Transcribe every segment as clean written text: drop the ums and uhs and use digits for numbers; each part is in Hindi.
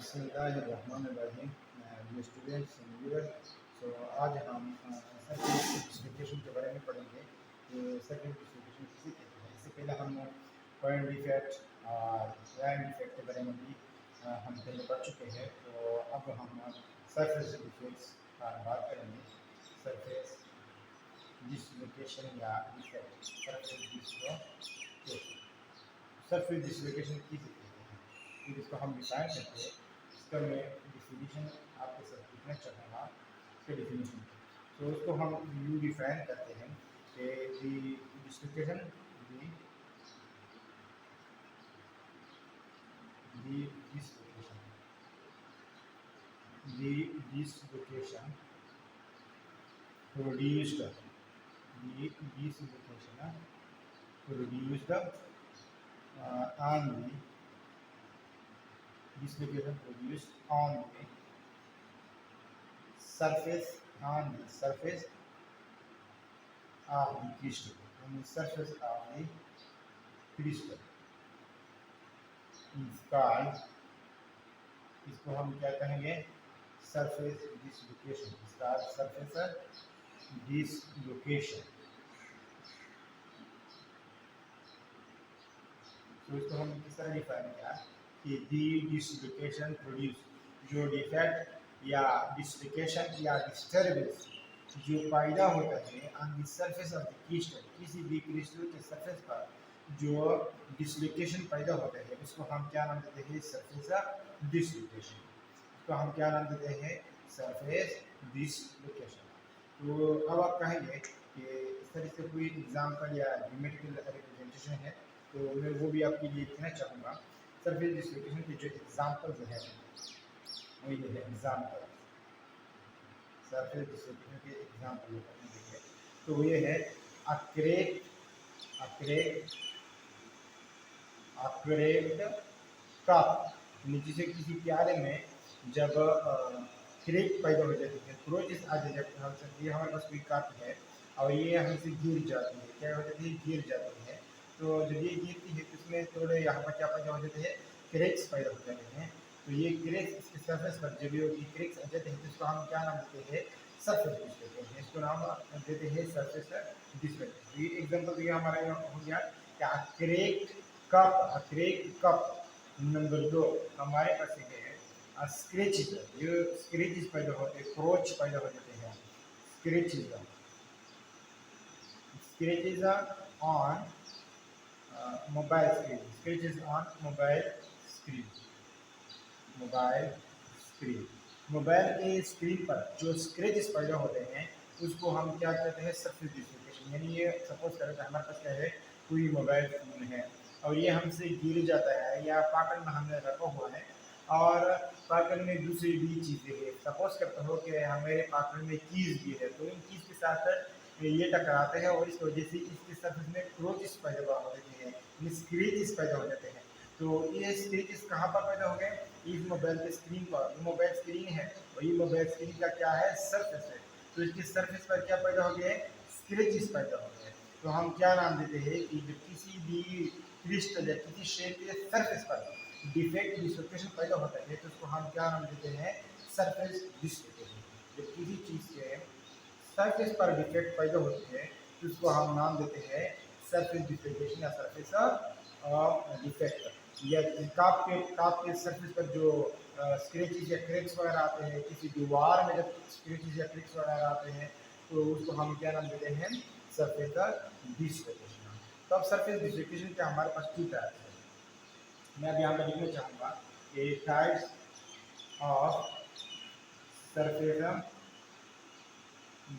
बिस्मिल्लाहिर्रहमानिर्रहीम डियर स्टूडेंट्स एंड व्यूअर्स। सो आज हम सर्किट स्पेसिफिकेशन के बारे में पढ़ेंगे कि सर्किट स्पेसिफिकेशन किसे कहते हैं। इससे पहले हम पॉइंट डिफेक्ट और लाइन डिफेक्ट के बारे में भी हम पहले पढ़ चुके हैं। तो अब हम सरफेस डिफेक्ट्स का बात करेंगे। सरफेस डिसलोकेशन या defect, surface dislocation, surface dislocation किसे कहते हैं, फिर इसको हम डिफाइन करते हैं। इसका मैं डिफिनीशन आपके साथ लिखना चाहूँगा। इसका डिफिनीशन तो उसको हम यू डिफाइन करते हैं कि the dislocation the dislocation the dislocation produced the dislocation produced on the dislocation produced on the surface of the crystal, on the surface of the crystal is called, इसको हम क्या कहेंगे, सरफेस डिसलोकेशन। इसका सरफेस डिसलोकेशन। तो इसको हम किस तरह डिफाइन किया कि दी डिसलोकेशन प्रोड्यूस, जो डिफेक्ट या डिसलोकेशन या डिस्टर्बेंस जो पैदा होता है on the surface of the crystal, किसी भी क्रिस्टल के सरफेस पर जो डिसलोकेशन पैदा होता है उसको हम क्या नाम देते हैं, सरफेस डिसलोकेशन। इसको हम क्या नाम देते हैं, सरफेस डिसलोकेशन। तो अब आप कहेंगे कि इस तरह से कोई एग्जाम्पल या न्यूमेरिकल रिप्रेजेंटेशन है, तो मैं वो भी आपके लिए लिखना चाहूँगा। सरफेस डिसलोकेशन के जो एग्जाम्पल जो है वो ये है एग्जाम्पल, सरफेस डिसलोकेशन के एग्जाम्पल देखिए। तो ये है अक्रेक्ट कप, नीचे से किसी प्याले में जब क्रेक पैदा हो जाती है, क्रोचेस आ जाती है, हमारे पास कोई कप है और ये हमसे गिर जाती है, क्या हो जाती है, गिर जाती है। तो जब ये गिरती है तो इसमें थोड़े यहाँ पर क्या पैदा हो जाते हैं, क्रेक्स पैदा हो जाते हैं। तो ये क्रेक्स इसके सरफेस पर जब ये क्रेक्स आ जाते हैं तो इसको हम क्या नाम देते हैं, सरफेस डिसलोकेशन। इसको नाम देते हैं सरफेस डिसलोकेशन। ये एग्जाम्पल तो ये हमारा हो गया क्या, क्रेक्ड कप। नंबर 2 हमारे पास है स्क्रेचेज, ये स्क्रेचेज पैदा होते हैं, क्रोच पैदा हो जाते हैं, scratches on mobile screen, scratches on mobile के स्क्रीन पर जो स्क्रेचेस पैदा होते हैं उसको हम क्या कहते हैं, सरफेस डिसलोकेशन। यानी ये सपोज करें कि हमारे पास क्या है, कोई मोबाइल फ़ोन है और ये हमसे गिर जाता है या पॉकेट में हमने रखा हुआ है और पॉकेट में दूसरी भी चीज़ें है। सपोज करते हो कि हमारे पॉकेट में कीज़ भी है, तो इन कीज़ के साथ ये टकराते हैं और इस वजह से इसके सरफेस में क्रोचेस पैदा हो जाते हैं, स्क्रेचेस पैदा हो जाते हैं। तो ये स्क्रेचेस कहाँ पर पैदा हो गए, इस मोबाइल के स्क्रीन पर। मोबाइल स्क्रीन है और ये मोबाइल स्क्रीन का क्या है, सरफेस है। तो इसके सरफेस पर क्या पैदा हो गए, स्क्रेचेस पैदा हो गए। तो हम क्या नाम देते हैं कि जब किसी भी क्रिस्टल या किसी शेप के सरफेस पर डिफेक्ट डिसलोकेशन पैदा होता है तो उसको हम क्या नाम देते हैं, सरफेस डिसलोकेशन। जब किसी चीज़ के सरफेस पर डिफेक्ट पैदा होती है तो उसको हम नाम देते हैं सरफेस डिसलोकेशन या सरफेस डिफेक्ट। या काप के सरफेस पर जो स्क्रेचेस या क्रैक्स वगैरह आते हैं, किसी दीवार में जब स्क्रेचेस या क्रैक्स वगैरह आते हैं तो उसको हम क्या नाम देते हैं, सरफेस डिसलोकेशन। तो अब सरफेस डिसलोकेशन के हमारे पास 2 टाइप्स है। मैं अब यहाँ पर लिखना चाहूँगा कि types of surface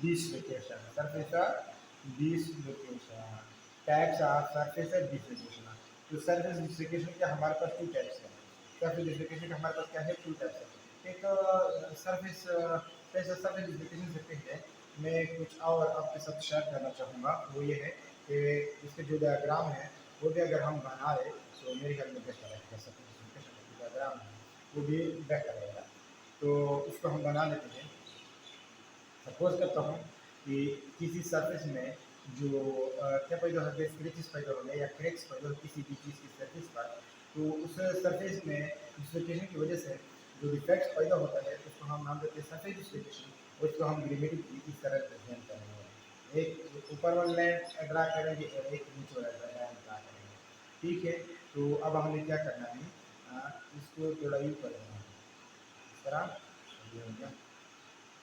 dislocation, types of surface dislocation. तो सरफेस डिसलोकेशन के हमारे पास 2 टाइप्स हैं। सरफेस डिसलोकेशन के हमारे पास क्या है, 2 टाइप्स है। एक सरफेस डिसलोकेशन से पहले मैं कुछ और आपके साथ शेयर करना चाहूँगा। वो ये है कि इसके जो डायग्राम है वो भी अगर हम बना रहे तो मेरे ख्याल में बेहतर रहेगा। सरफेस डिसलोकेशन का डायग्राम है वो भी बेहतर रहेगा, तो उसको हम बना लेते हैं। सपोज करता हूँ कि किसी सरफेस में जो क्या पैदा हो गया, स्क्रेचेस पैदा हो गए या क्रैक्स पैदा हो किसी भी चीज़ की सरफेस पर, तो उस सरफेस में डिसलोकेशन की वजह से जो डिफेक्ट पैदा होता है उसको हम नाम देते हैं सरफेस डिस्लोकेशन, और इसको हम ग्रामेटिकली इस तरह प्रेजेंट करेंगे। एक ऊपर वाला लाइन ड्रा करेंगे और एक नीचे वाला लाइन ड्रा करेंगे। ठीक है, तो अब हमें क्या करना है, इसको थोड़ा यू करेंगे इस तरह, ये हो गया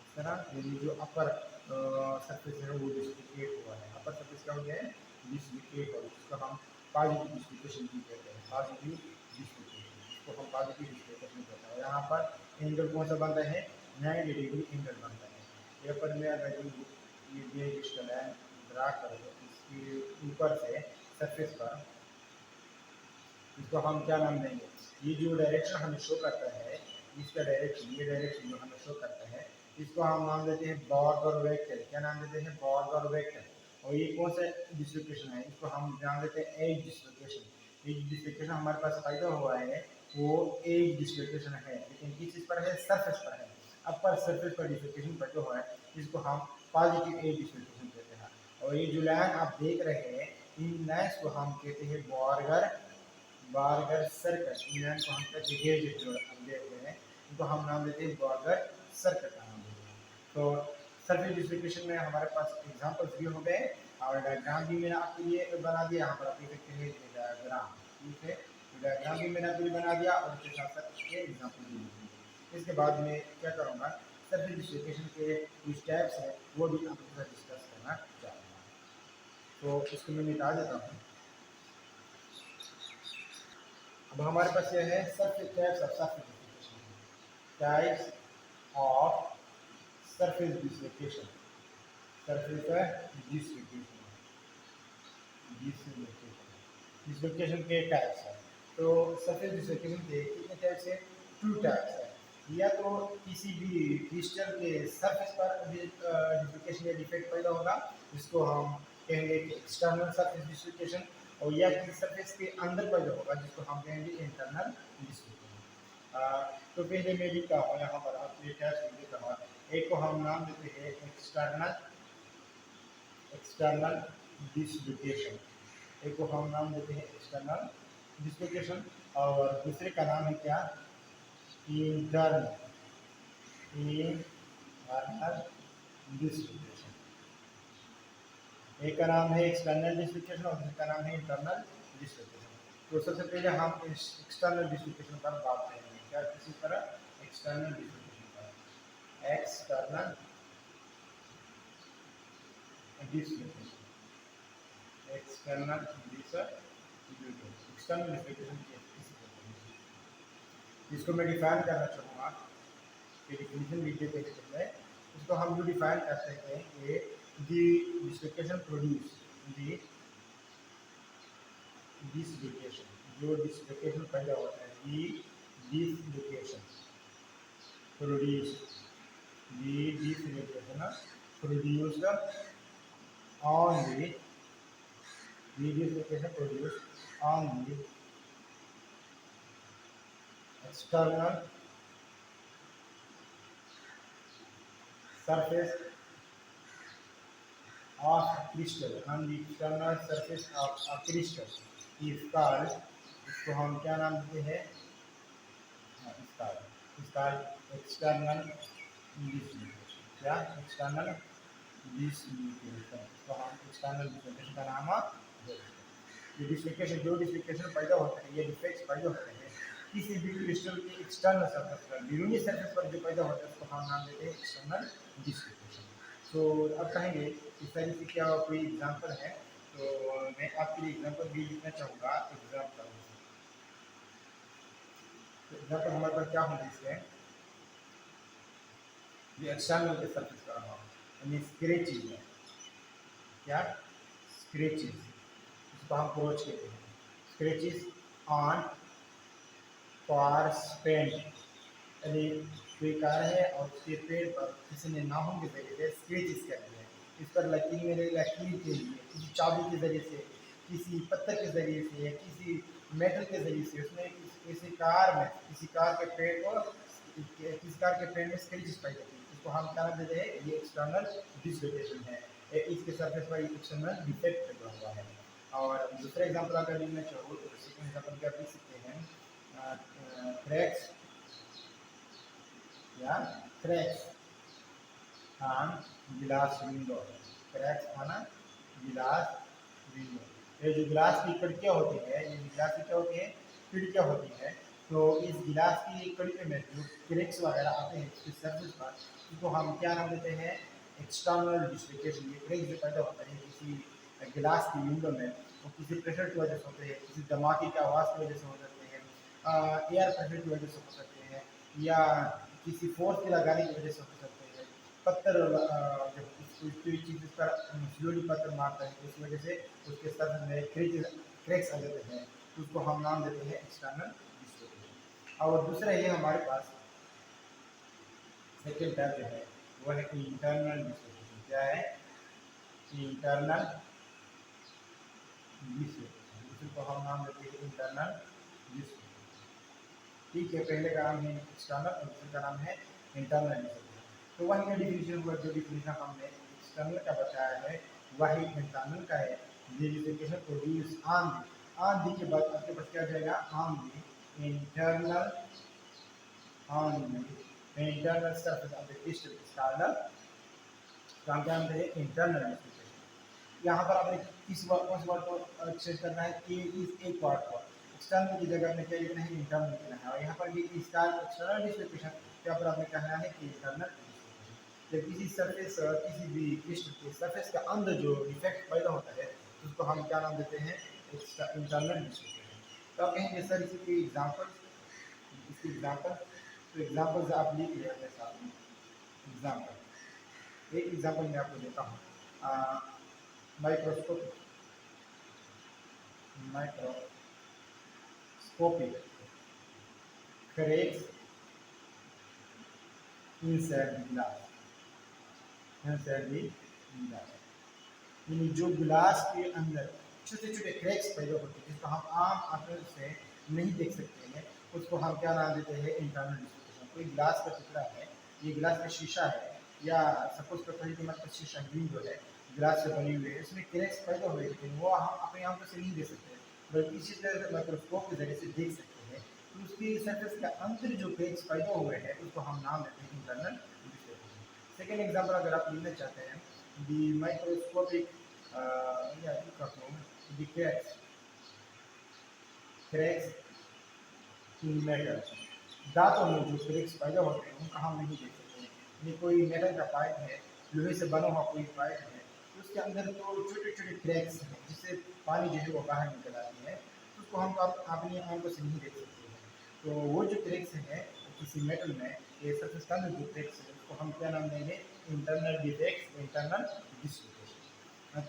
इस तरह। ये जो अपर सरफेस है वो डिस्लोकेट हुआ है, अपर सरफेस क्या हो गया है, डिस्लोकेट हो, जिसको हम पॉजिटिव डिस्लोकेशन भी कहते हैं, पॉजिटिव डिस्लोकेशन, इसको हम पॉजिटिव डिस्लोकेशन कहते हैं। यहाँ पर एंगल कौन सा बनता है, 90 डिग्री एंगल बनता है। यहाँ पर मैं अगर ये इसका लाइन ड्रा करूँ इसके ऊपर से सरफेस पर, इसको हम क्या नाम देंगे, ये जो डायरेक्शन हमें शो करता है, इसका डायरेक्शन, ये डायरेक्शन जो हमें शो करता है, इसको हम नाम देते हैं बॉर्ड और वेक्टर। क्या नाम देते हैं, बॉर्ड और वेक्टर। और ये कौन सा डिस्लोकेशन है, इसको हम नाम देते हैं एज डिस्लोकेशन। एज डिस्लोकेशन हमारे पास पैदा हुआ है वो एज डिस्लोकेशन है, लेकिन किस चीज़ पर है, सरफेस पर है, अपर सरफेस पर डिस्लोकेशन पैदा हुआ है, इसको हम पॉजिटिव एज डिस्लोकेशन कहते हैं। और ये जो लाइन आप देख रहे हैं, इन लाइन्स को हम कहते हैं बॉर्डर बारगर सर्कट, इन लाइन को हम कहते हैं, जो हम देख रहे हैं इनको हम नाम देते हैं बॉर्डर सर्कट का नाम देते हैं। तो सरफेस डिस्लोकेशन में हमारे पास एग्जांपल्स भी हो गए और डायग्राम भी मैंने आपके लिए बना दिया। यहाँ पर आप देख सकते हैं डायग्राम, ठीक है, तो डायग्राम भी मैंने आपके लिए बना दिया और उसके साथ साथ एग्जाम्पल भी दिए। इसके बाद में क्या करूँगा, सरफेस डिस्लोकेशन के जो स्टेप्स हैं वो भी आपके साथ डिस्कस करना चाहूँगा। तो इसको मैं मिटा देता हूँ। अब हमारे पास यह है surface types of surface dislocation, types of surface dislocation, surface dislocation, dislocation के टाइप्स हैं। तो सरफेस डिस्लोकेशन के कितने टाइप्स है, 2 टाइप्स है। या तो किसी भी क्रिस्टल के सरफेस पर डिस्लोकेशन या डिफेक्ट पैदा होगा, जिसको हम कहेंगे कि एक्सटर्नल सरफेस डिस्लोकेशन, और या किसी सरफेस के अंदर पैदा होगा जिसको हम कहेंगे इंटरनल डिस्लोकेशन। तो पहले मैं लिखता हूँ यहाँ पर, आप ये टैब्स लिख देता हूँ। एक को हम नाम देते हैं एक्सटर्नल एक्सटर्नल डिस्लोकेशन, एक को हम नाम देते हैं एक्सटर्नल डिस्लोकेशन, और दूसरे का नाम है क्या, इंटरनल डिस्लोकेशन। एक का नाम है एक्सटर्नल डिस्लोकेशन और दूसरे का नाम है इंटरनल डिस्लोकेशन। तो सबसे पहले हम एक्सटर्नल डिस्लोकेशन पर बात करेंगे। क्या किसी तरह एक्सटर्नल डिस्लोकेशन पर, एक्सटर्नल डिस्लोकेशन, एक्सटर्नल डिस्लोकेशन जिसको मैं डिफाइन करना चाहूँगा, डिफिनेशन लिख देते हैं पहले। इसको हम जो डिफाइन कर सकते हैं कि the dislocation produce, the dislocation, जो डिसलोकेशन पैदा होता है, the dislocation produce, the dislocation produced on the dislocation produce on the external surface of crystal, on the external surface of a crystal is called, इसको हम क्या नाम देते हैं, इसका एक्सटर्नल डिसलोकेशन। क्या, एक्सटर्नल डिसलोकेशन, इसको हम एक्सटर्नल डिसलोकेशन का नाम देते हैं। ये डिसलोकेशन, जो डिसलोकेशन पैदा होता है, ये डिफेक्ट्स पैदा होते हैं किसी भी क्रिस्टल के एक्सटर्नल सरफेस पर, बैरूनी सरफेस पर जो पैदा होता है उसको हम नाम देते हैं एक्सटर्नल डिसलोकेशन। तो अब कहेंगे इस तरह से क्या कोई एग्जांपल है, तो मैं आपके लिए एग्जांपल भी लिखना चाहूँगा। एग्जांपल हमारे पास क्या होगा, इसके ये एक्सटर्नल के सरफेस पर यानी स्क्रैचेज है, क्या, स्क्रैचेज, इसको हम क्रोच कहते हैं, स्क्रैचेज ऑन पार्स पेंट, यानी कोई कार है और उसके पेड़ पर किसी ने नाखून के जरिए से स्क्रैचेस कर दिया है, इस पर लकीर के लिए किसी चाबी के जरिए से, किसी पत्थर के जरिए से या किसी मेटल के जरिए से उसमें किसी कार के पेड़ को, किसी कार के पेड़ में स्क्रैचेस पाई जाती है, इसको हम क्या नाम देते हैं, ये एक्सटर्नल डिसलोकेशन है, इसके सरफेस पर एक्सटर्नल डिफेक्ट पैदा हुआ है। और दूसरा एग्जाम्पल अगर लिखना चाहो तो सेकेंड एग्जाम्पल क्या लिख सकते हैं, क्रैक्स या क्रैक्स ऑन गिलास विंडो, क्रैक्स ऑन गिलास विंडो। ये जो गिलास की खिड़कियाँ होती है, ये गिलास की क्या होती है, खिड़कियाँ होती है। तो इस गिलास की खिड़की में जो क्रैक्स वगैरह आते हैं इसकी सर्फेस पर, इसको हम क्या नाम देते हैं, एक्सटर्नल डिसलोकेशन। ये क्रैक्स जो पैदा होता है किसी गिलास की विंडो में, वो किसी प्रेशर की वजह से होते हैं, किसी धमाके की आवाज़ की वजह से हो सकते हैं, एयर प्रेशर की वजह से हो सकते हैं, या किसी फोर्स के लगाने की वजह से हो सकते हैं। पत्थर जब कोई चीज़ इस पर स्लोली पत्थर मारता है तो उस वजह से उसके सर में क्रैक्स आ जाते हैं, तो उसको हम नाम देते हैं एक्सटर्नल डिसलोकेशन। और दूसरा ये हमारे पास सेकेंड टाइप जो है वो है इंटरनल डिसलोकेशन। क्या है, इंटरनल डिसलोकेशन, जिसको हम नाम देते हैं इंटरनल डिसलोकेशन। ठीक है, पहले का नाम है एक्सटर्नल और दूसरे का नाम है इंटरनल डिसलोकेशन। तो वही का डिफिनेशन हुआ, जो डिफिनेशन हमने एक्सटर्नल का बताया है वही इंटरनल का है। डिसलोकेशन प्रोड्यूस ऑन दी के बाद आपके पास क्या आ जाएगा, on the internal, on the internal surface of the crystal external, तो हम क्या कहते हैं इंटरनल डिसलोकेशन। यहाँ पर आपने किस उस वर्ड को चेक करना है कि इस एक वर्ड को एक्सटर्नल की जगह में क्या लिखना है, इंटरनल लिखना है। और यहाँ पर भी इसका एक्सटर्नल डिसलोकेशन यहाँ पर आपने कहना है कि इंटरनल डिसलोकेशन। जब किसी सरफेस, किसी भी क्रिस्टल के सरफेस के अंदर जो डिफेक्ट पैदा होता है तो उसको हम क्या नाम देते हैं, इंटरनल डिसलोकेशन। तो आप कहेंगे सर इसकी एग्जाम्पल, इसकी एग्जाम्पल, तो एग्जाम्पल्स आप लिख लिया अपने साथ में। एग्जाम्पल, एक एग्जाम्पल मैं आपको देता हूँ, microscopic, microscopic cracks inside the glass, inside the glass, यानी जो गिलास के अंदर छोटे छोटे क्रैक्स पैदा होते हैं जिसको हम आम आंखों से नहीं देख सकते हैं, उसको हम क्या नाम देते हैं, इंटरनल डिसलोकेशन। कोई गिलास का टुकड़ा है, ये गिलास का शीशा है, या सपोज करते हैं कि मतलब शीशा विंडो है, गिलास से बनी हुई है, इसमें क्रैक्स पैदा हुए लेकिन वो हम अपनी आंखों से नहीं देख सकते, बल्कि इसी तरह से माइक्रोस्कोप के जरिए से देख सकते हैं। तो उसकी सरफेस के अंदर जो क्रैक्स पैदा हुए हैं उसको हम नाम देते हैं इंटरनल डिसलोकेशन। सेकेंड एग्जाम्पल अगर आप लेना चाहते हैं, दी microscopic the cracks in metal, दांतों में जो क्रैक्स पैदा होते हैं उनका हम नहीं देख सकते हैं। ये कोई मेटल का पाइप है, लोहे से बना हुआ कोई पाइप है, तो उसके अंदर तो छोटे छोटे क्रैक्स हैं जिससे पानी जो है वो बाहर निकल आती है, तो उसको हम अपनी आंखों से नहीं देख सकते हैं। तो वो जो क्रैक्स हैं किसी मेटल में, ये सबसे सारे जो क्रैक्स है उसको हम क्या नाम देंगे, इंटरनल डिफेक्ट्स, इंटरनल डिसलोकेशन।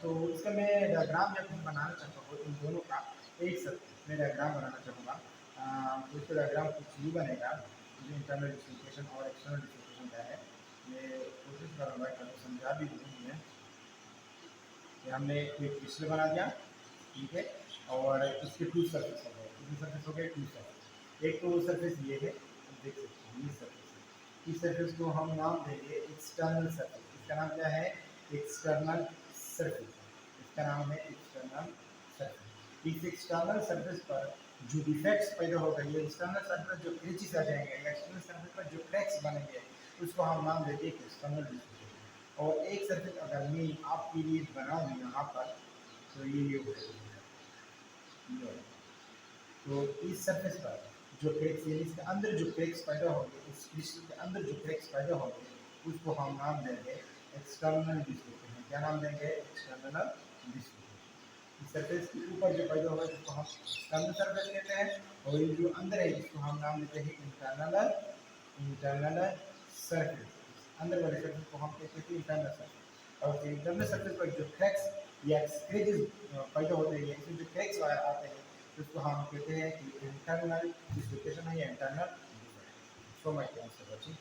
तो इसका मैं डायग्राम जब मैं बनाना चाहता हूँ इन दोनों का एक साथ मैं डायग्राम बनाना चाहूँगा, तो इसका डायग्राम कुछ भी बनेगा जो इंटरनल डिसलोकेशन और एक्सटर्नल डिसलोकेशन का है। मैं कोशिश करूँगा कि आपको समझा भी दूँ मैं। ये हमने एक क्रिस्टल बना दिया, ठीक है, और इसके टू सरफेस हो गए, टू सरफेस हो गए, टू सरफेस। एक तो सरफेस ये है, देख सकते हैं ये सरफेस, इस सरफेस को हम नाम देंगे एक्सटर्नल सरफेस। इसका नाम क्या है, एक्सटर्नल सरफेस, इसका नाम है एक्सटर्नल सरफेस। इस एक्सटर्नल सरफेस पर जो डिफेक्ट्स पैदा हो गए, एक्सटर्नल सरफेस जो क्रैचेस आ जाएंगे या एक्सटर्नल सरफेस पर जो क्रैक्स बनेंगे उसको हम नाम देंगे एक्सटर्नल डिसलोकेशन। और एक सर्किट अगर मैं आपके लिए बना दूँ यहाँ पर, तो ये हो जाएगा। तो इस सरफेस पर जो क्रैक्स, यानी इसके अंदर जो क्रैक्स पैदा होंगे, इस क्रिस्टल के अंदर जो क्रैक्स पैदा होंगे उसको हम नाम देंगे एक्सटर्नल डिसलोकेशन। क्या नाम देंगे, एक्सटर्नल डिसलोकेशन। इस सरफेस के ऊपर जो पैदा होगा जिसको हम एक्सटर्नल सरफेस कहते हैं, और ये जो अंदर है जिसको हम नाम देते हैं इंटरनल, इंटरनल सरफेस। अंदर वाले सरफेस को हम कहते हैं इंटरनल सरफेस। और इंटरनल सरफेस पर जो क्रैक्स या स्क्रेचेस पैदा होते हैं, इसमें जो क्रैक्स आते हैं उसको हम कहते हैं कि इंटरनल डिसलोकेशन है या internal. So much thanks for watching.